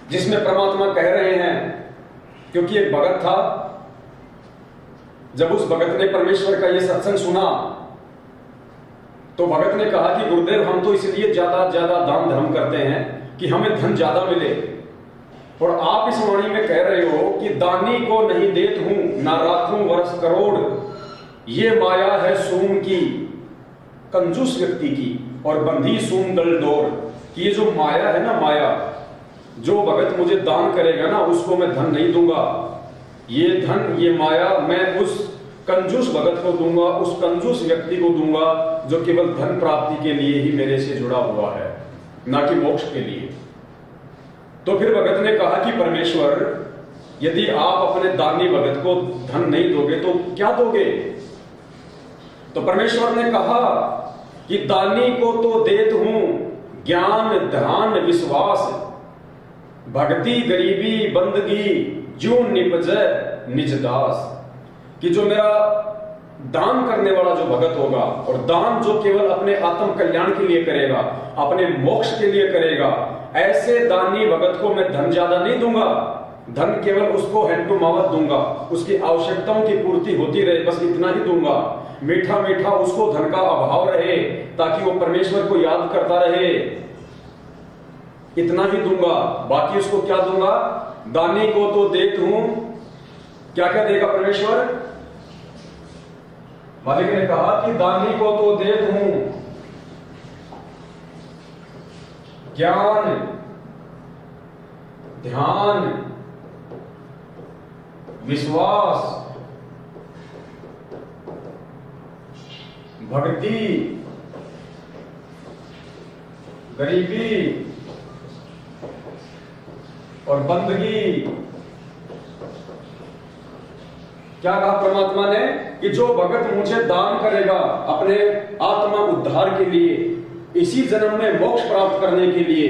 जिसमें परमात्मा कह रहे हैं, क्योंकि एक भगत था, जब उस भगत ने परमेश्वर का यह सत्संग सुना तो भगत ने कहा कि गुरुदेव, हम तो इसलिए ज्यादा ज्यादा दान धर्म करते हैं कि हमें धन ज्यादा मिले, और आप इस वाणी में कह रहे हो कि दानी को नहीं देत हूं ना राखूं वर्ष करोड़, ये माया है सूम की कंजूस व्यक्ति की और बंधी सूम दल डोर। कि ये जो माया है ना, माया, जो भगत मुझे दान करेगा ना उसको मैं धन नहीं दूंगा, ये धन ये माया मैं उस कंजूस भगत को दूंगा, उस कंजूस व्यक्ति को दूंगा जो केवल धन प्राप्ति के लिए ही मेरे से जुड़ा हुआ है, ना कि मोक्ष के लिए। तो फिर भगत ने कहा कि परमेश्वर, यदि आप अपने दानी भगत को धन नहीं दोगे तो क्या दोगे? तो परमेश्वर ने कहा कि दानी को तो देत हूं ज्ञान ध्यान विश्वास, भक्ति गरीबी बंदगी जो निपजे निज दास। कि जो मेरा दान करने वाला जो भगत होगा, और दान जो केवल अपने आत्म कल्याण के लिए करेगा, अपने मोक्ष के लिए करेगा, ऐसे दानी भगत को मैं धन ज्यादा नहीं दूंगा, धन केवल उसको हैंड टू माउथ दूंगा, उसकी आवश्यकताओं की पूर्ति होती रहे, बस इतना ही दूंगा। मीठा मीठा उसको धन का अभाव रहे ताकि वो परमेश्वर को याद करता रहे, इतना ही दूंगा। बाकी उसको क्या दूंगा? दानी को तो देत हूं, क्या क्या देगा परमेश्वर? मालिक ने कहा कि दानी को तो देत हूं ज्ञान ध्यान विश्वास भक्ति गरीबी और बंदगी। क्या कहा परमात्मा ने? कि जो भगत मुझे दान करेगा अपने आत्मा उद्धार के लिए, इसी जन्म में मोक्ष प्राप्त करने के लिए,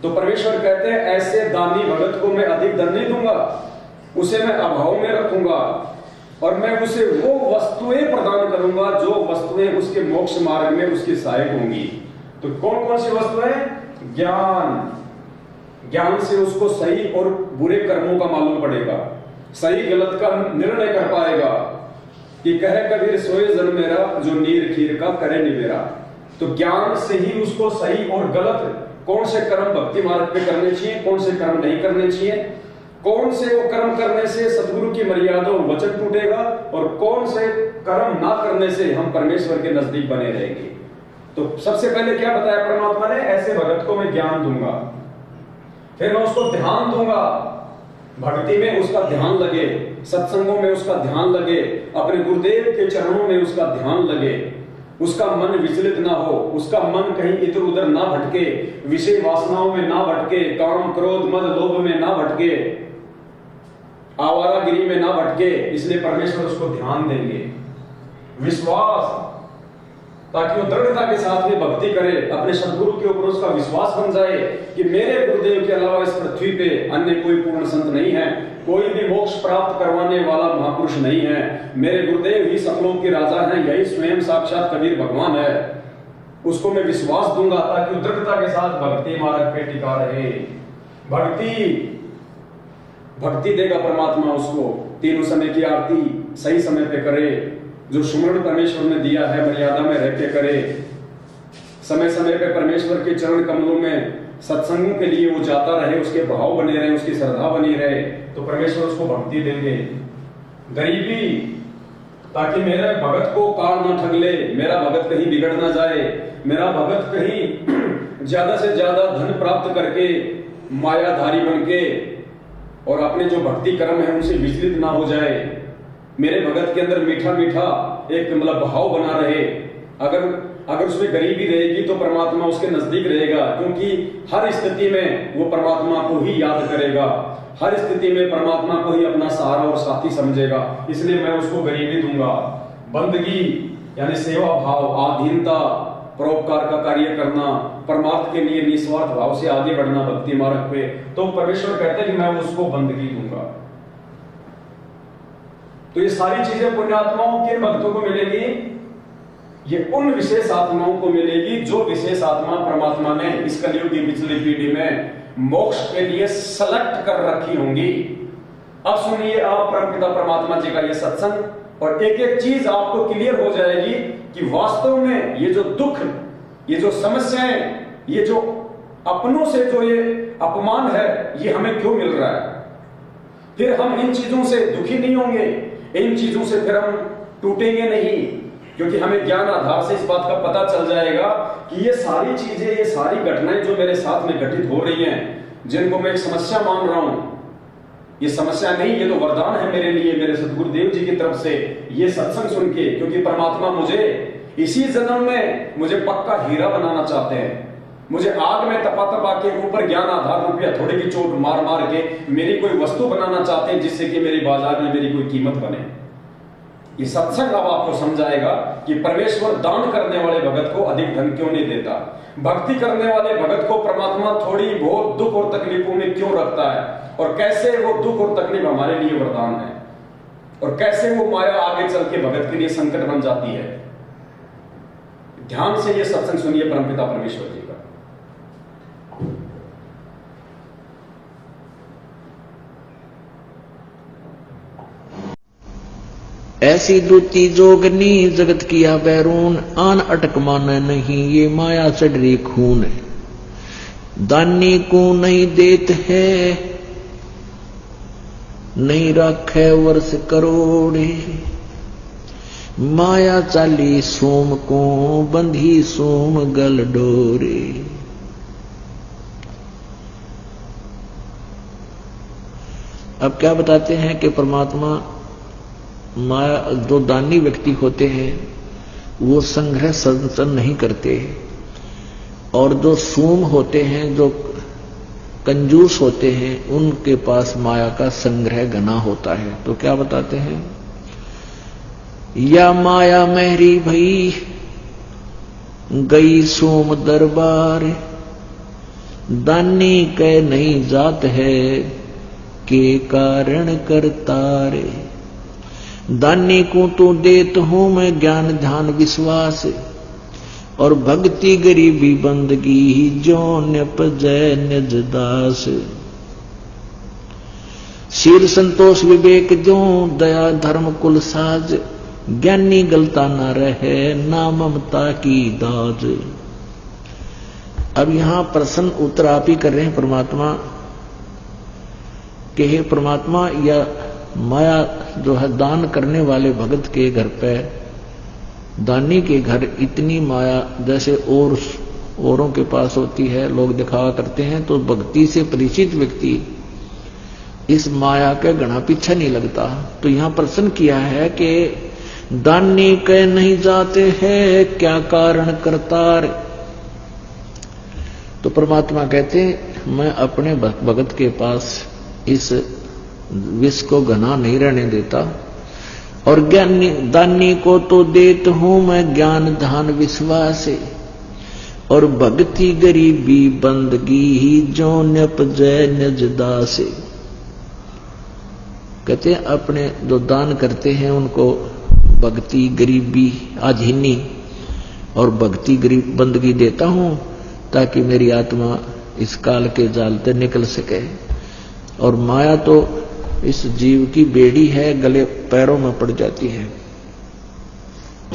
तो परमेश्वर कहते हैं ऐसे दानी भगत को मैं अधिक धन नहीं दूंगा, उसे मैं अभाव में रखूंगा, और मैं उसे वो वस्तुएं प्रदान करूंगा जो वस्तुएं उसके मोक्ष मार्ग में उसकी सहायक होंगी। तो कौन कौन सी वस्तुएं? ज्ञान, ज्ञान से उसको सही और बुरे कर्मों का मालूम पड़ेगा, सही गलत का निर्णय कर पाएगा। कि कहे कबीर सोए जन मेरा, जो नीर खीर का करे निबेरा। तो ज्ञान से ही उसको सही और गलत, कौन से कर्म भक्ति मार्ग पे करने चाहिए, कौन से कर्म नहीं करने चाहिए, कौन से वो कर्म करने से सदगुरु की मर्यादा और वचन टूटेगा, और कौन से कर्म ना करने से हम परमेश्वर के नजदीक बने रहेंगे। तो सबसे पहले क्या बताया परमात्मा ने? ऐसे भगत को मैं ज्ञान दूंगा, फिर मैं उसको ध्यान दूंगा, भक्ति में उसका ध्यान लगे, सत्संगों में उसका ध्यान लगे, अपने गुरुदेव के चरणों में उसका ध्यान लगे, उसका मन विचलित ना हो, उसका मन कहीं इधर उधर ना भटके, विषय वासनाओं में ना भटके, काम क्रोध मद लोभ में ना भटके, आवारागिरी में ना भटके। इसलिए परमेश्वर उसको ध्यान देंगे। विश्वास, ताकि वो दृढ़ता के साथ में भक्ति करे, अपने सदगुरु के ऊपर उसका विश्वास बन जाए कि मेरे गुरुदेव के अलावा इस पृथ्वी पे अन्य कोई पूर्ण संत नहीं है, कोई भी मोक्ष प्राप्त करवाने वाला महापुरुष नहीं है, मेरे गुरुदेव ही सकलों के राजा हैं, यही स्वयं साक्षात कबीर भगवान है। उसको मैं विश्वास दूंगा ताकि दृढ़ता के साथ भक्ति मार्ग पे टिका रहे। भक्ति देगा परमात्मा उसको, तीनों समय की आरती सही समय पे करे, जो सुमरण परमेश्वर ने दिया है मर्यादा में रह के करे, समय समय पे परमेश्वर के चरण कमलों में सत्संगों के लिए वो जाता रहे, उसके भाव बने रहे, उसकी श्रद्धा बनी रहे, तो परमेश्वर उसको भक्ति देंगे। गरीबी, ताकि मेरे भगत को काल ना ठग ले, मेरा भगत कहीं बिगड़ ना जाए, मेरा भगत कहीं ज्यादा से ज्यादा धन प्राप्त करके मायाधारी बन के और अपने जो भक्ति कर्म है उनसे विचलित ना हो जाए, मेरे भगत के अंदर मीठा मीठा एक मतलब भाव बना रहे। अगर उसमें गरीबी रहेगी तो परमात्मा उसके नजदीक रहेगा, क्योंकि हर स्थिति में वो परमात्मा को ही याद करेगा, हर स्थिति में परमात्मा को ही अपना सहारा और साथी समझेगा। इसलिए मैं उसको गरीबी दूंगा। बंदगी यानी सेवा भाव, आधीनता, परोपकार का कार्य करना, परमार्थ के लिए निस्वार्थ भाव से आगे बढ़ना भक्ति मार्ग पे, तो परमेश्वर कहते हैं कि मैं उसको बंदगी दूंगा। तो ये सारी चीजें पुण्यात्माओं किन भक्तों को मिलेगी? ये उन विशेष आत्माओं को मिलेगी जो विशेष आत्मा परमात्मा ने इस कलयुग की पिछली पीढ़ी में मोक्ष के लिए सेलेक्ट कर रखी होंगी। अब सुनिए आप परमपिता परमात्मा जी का ये सत्संग, और एक एक चीज आपको क्लियर हो जाएगी कि वास्तव में ये जो दुख, ये जो समस्याएं, ये जो अपनों से जो ये अपमान है, ये हमें क्यों मिल रहा है। फिर हम इन चीजों से दुखी नहीं होंगे, इन चीजों से फिर हम टूटेंगे नहीं, क्योंकि हमें ज्ञान आधार से इस बात का पता चल जाएगा कि ये सारी चीजें, ये सारी घटनाएं जो मेरे साथ में घटित हो रही हैं, जिनको मैं एक समस्या मान रहा हूं, ये समस्या नहीं, ये तो वरदान है मेरे लिए, मेरे सतगुरुदेव जी की तरफ से ये सत्संग सुन के। क्योंकि परमात्मा मुझे इसी जन्म में मुझे पक्का हीरा बनाना चाहते हैं। मुझे आग में तपा तपा के ऊपर ज्ञान आधार रुपया थोड़ी की चोट मार मार के मेरी कोई वस्तु बनाना चाहते हैं, जिससे कि मेरी बाजार में मेरी कोई कीमत बने। ये सत्संग अब आपको समझाएगा कि परमेश्वर दान करने वाले भगत को अधिक धन क्यों नहीं देता, भक्ति करने वाले भगत को परमात्मा थोड़ी बहुत दुख और तकलीफों में क्यों रखता है, और कैसे वो दुख और तकलीफ हमारे लिए वरदान है, और कैसे वो माया आगे चल के भगत के लिए संकट बन जाती है। ध्यान से ये सत्संग सुनिए परमपिता परमेश्वर जी का। ऐसी दूती जोगनी जगत किया बैरून, आन अटक माने नहीं ये माया चढ़ी खून। दानी को नहीं देत है नहीं राखे वर्ष करोड़े, माया चाली सोम को बंधी सोम गल डोरे। अब क्या बताते हैं कि परमात्मा माया, जो दानी व्यक्ति होते हैं वो संग्रह संचन नहीं करते, और जो सूम होते हैं, जो कंजूस होते हैं, उनके पास माया का संग्रह घना होता है। तो क्या बताते हैं, या माया मेहरी भई गई सोम दरबार, दानी के नहीं जात है के कारण करतारे। दानी को तो देत हूं मैं ज्ञान ध्यान विश्वास, और भक्ति गरीबी बंदगी जो न्यपजय निज दास। शील संतोष विवेक जो दया धर्म कुल साज, ज्ञानी गलता न रहे ना ममता की दाज। अब यहां प्रश्न उत्तर आप ही कर रहे हैं परमात्मा के, हे परमात्मा, या माया जो है दान करने वाले भगत के घर पे, दानी के घर इतनी माया जैसे औरों के पास होती है, लोग दिखावा करते हैं, तो भक्ति से परिचित व्यक्ति इस माया के घना पीछे नहीं लगता। तो यहां प्रश्न किया है कि दानी के नहीं जाते हैं क्या कारण करतार। तो परमात्मा कहते मैं अपने भगत के पास इस विष को घना नहीं रहने देता, और ज्ञानी दानी को तो देत हूं मैं ज्ञान ध्यान विश्वास, और भक्ति गरीबी बंदगी ही जो न्यपजय निज दास। कहते हैं अपने जो दान करते हैं उनको भक्ति गरीबी आधीनी और भक्ति गरीब बंदगी देता हूं, ताकि मेरी आत्मा इस काल के जाल से निकल सके। और माया तो इस जीव की बेड़ी है, गले पैरों में पड़ जाती है।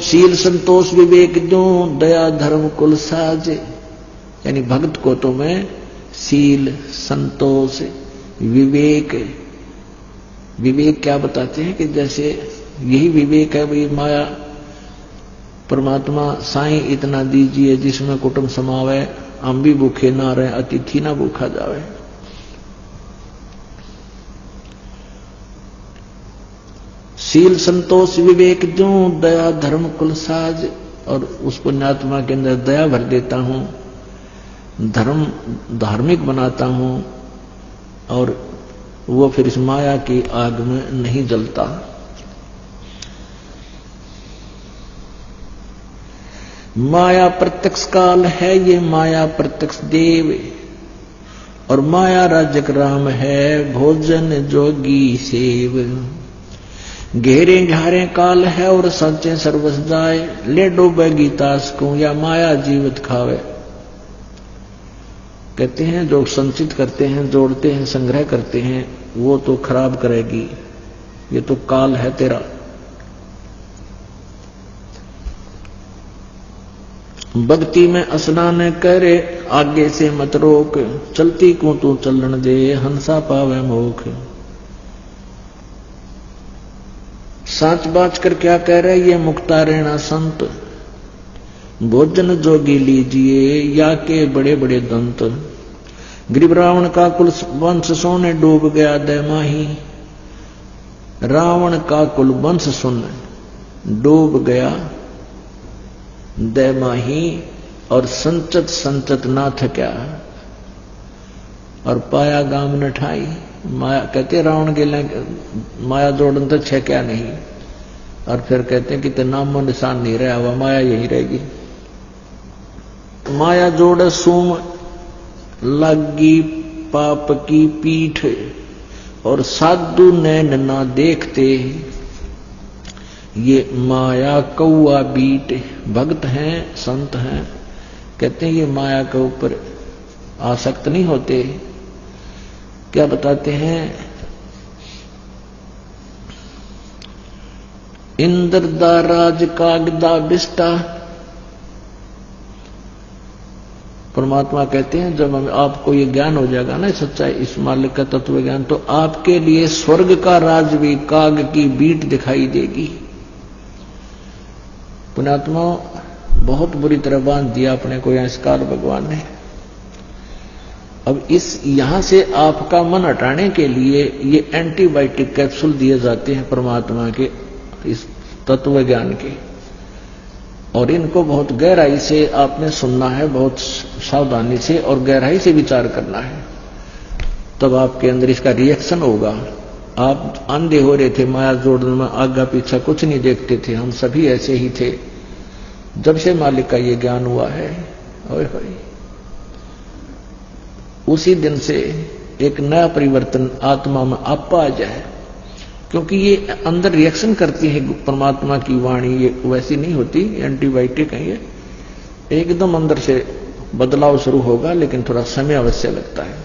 शील संतोष विवेक जो दया धर्म कुल साज, यानी भक्त को तो मैं शील संतोष विवेक, विवेक क्या बताते हैं कि जैसे यही विवेक है भाई, माया परमात्मा साईं इतना दीजिए जिसमें कुटुंब समावे, हम भी भूखे ना रहे अतिथि ना भूखा जावे। शील संतोष विवेक जो दया धर्म कुल साज, और उस पुण्यात्मा के अंदर दया भर देता हूं, धर्म धार्मिक बनाता हूं, और वो फिर इस माया की आग में नहीं जलता। माया प्रत्यक्ष काल है ये माया प्रत्यक्ष देव, और माया राजक राम है भोजन जोगी सेव। घेरे घारे काल है और सच्चे सर्वस जाए, ले डूबे गीतास को या माया जीवित खावे। कहते हैं जो संचित करते हैं, जोड़ते हैं, संग्रह करते हैं, वो तो खराब करेगी, ये तो काल है तेरा। भक्ति में स्नान करे आगे से मत रोक, चलती को तू चलन दे हंसा पावे मोख। साच बाच कर क्या कह रहे ये मुक्तारेणा संत, भोजन जोगी लीजिए या के बड़े बड़े दंत। गरीब रावण का कुल वंश सोने डूब गया दैमाही, रावण का कुल वंश सुन डूब गया दैमाही, और संचत संचत ना थक्या और पाया गाम न ठाई। माया कहते रावण के लिए माया जोड़न तो छह क्या नहीं, और फिर कहते हैं कि तो नामो निशान नहीं रहा हुआ, माया यही रहेगी। माया जोड़ सूम लगी पाप की पीठ, और साधु नैन ना देखते ये माया कौआ बीट। भक्त हैं, संत हैं, कहते हैं ये माया के ऊपर आसक्त नहीं होते। क्या बताते हैं, इंद्र दा राज कागदा बिस्टा। परमात्मा कहते हैं जब आपको ये ज्ञान हो जाएगा ना, सच्चाई इस मालिक का तत्व ज्ञान, तो आपके लिए स्वर्ग का राज भी काग की बीट दिखाई देगी। पुण्यात्मा बहुत बुरी तरह बांध दिया अपने को यहां काल भगवान ने। अब इस यहां से आपका मन हटाने के लिए ये एंटीबायोटिक कैप्सूल दिए जाते हैं परमात्मा के इस तत्व ज्ञान के, और इनको बहुत गहराई से आपने सुनना है, बहुत सावधानी से और गहराई से विचार करना है, तब आपके अंदर इसका रिएक्शन होगा। आप अंधे हो रहे थे माया जोड़ने में, आगा पीछा कुछ नहीं देखते थे, हम सभी ऐसे ही थे। जब से मालिक का ये ज्ञान हुआ है, ओए होए, उसी दिन से एक नया परिवर्तन आत्मा में आपा आ जाए, क्योंकि ये अंदर रिएक्शन करती है परमात्मा की वाणी, ये वैसी नहीं होती एंटीबायोटिक है, ये एकदम अंदर से बदलाव शुरू होगा, लेकिन थोड़ा समय अवश्य लगता है।